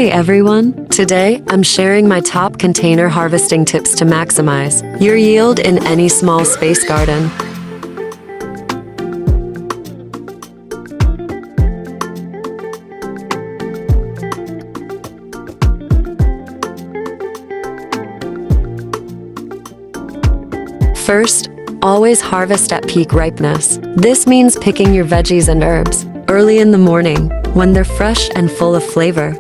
Hey everyone! Today, I'm sharing my top container harvesting tips to maximize your yield in any small space garden. First, always harvest at peak ripeness. This means picking your veggies and herbs early in the morning when they're fresh and full of flavor.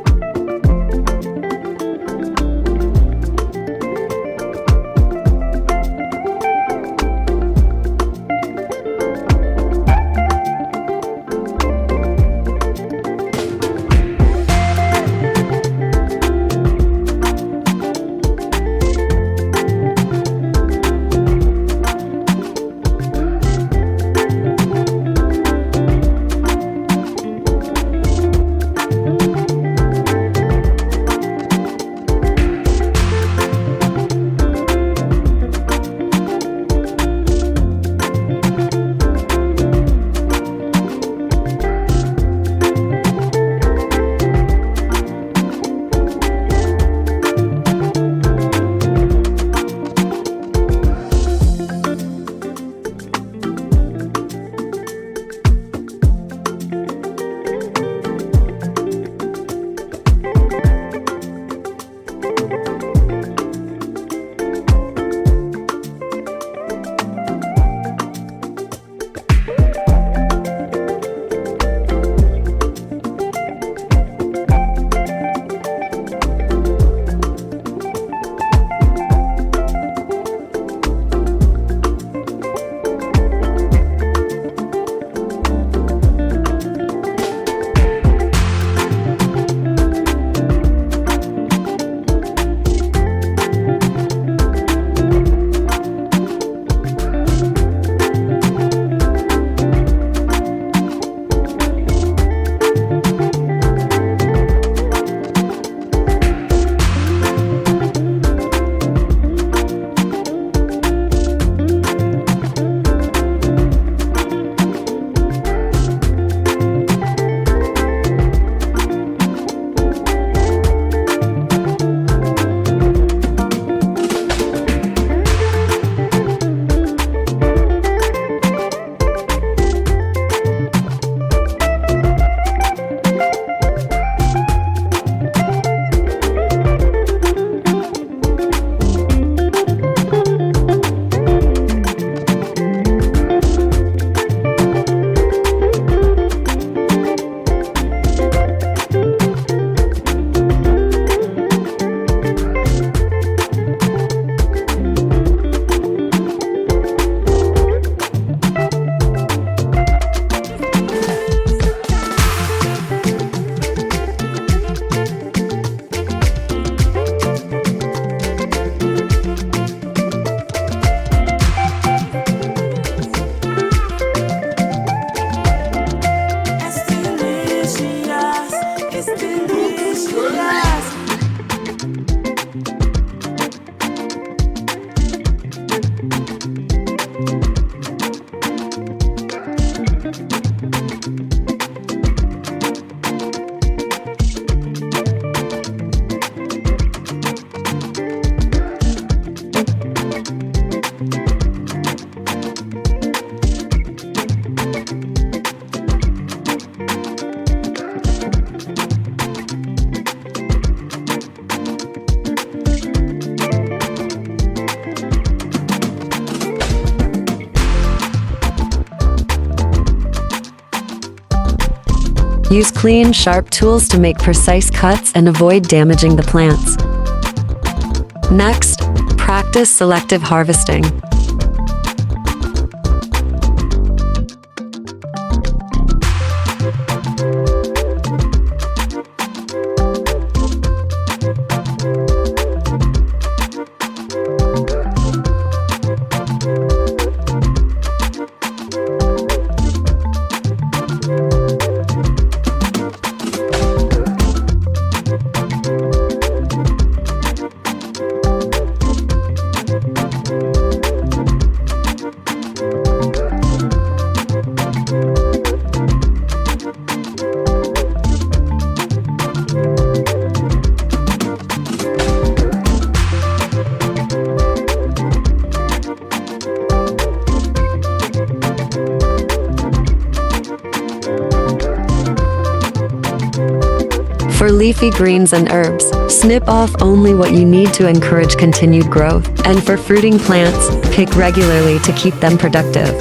Use clean, sharp tools to make precise cuts and avoid damaging the plants. Next, practice selective harvesting. For leafy greens and herbs, snip off only what you need to encourage continued growth. And for fruiting plants, pick regularly to keep them productive.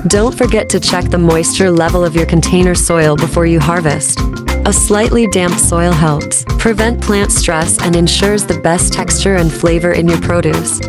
Don't forget to check the moisture level of your container soil before you harvest. A slightly damp soil helps prevent plant stress and ensures the best texture and flavor in your produce.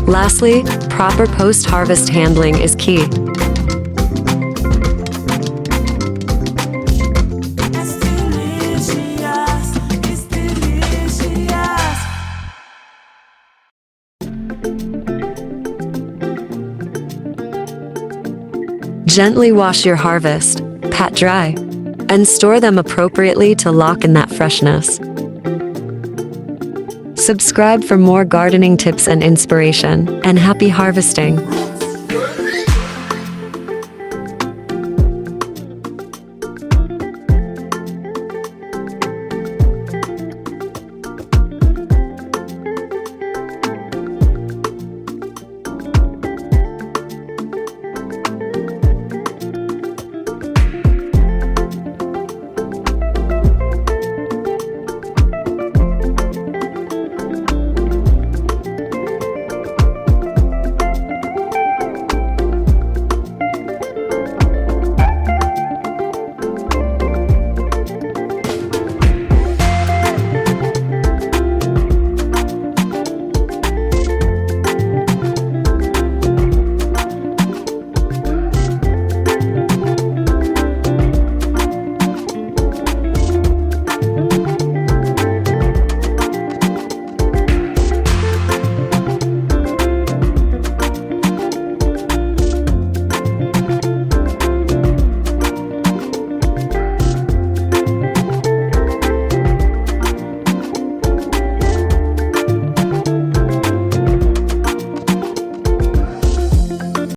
Lastly, proper post-harvest handling is key. Gently wash your harvest, pat dry, and store them appropriately to lock in that freshness. Subscribe for more gardening tips and inspiration, and happy harvesting!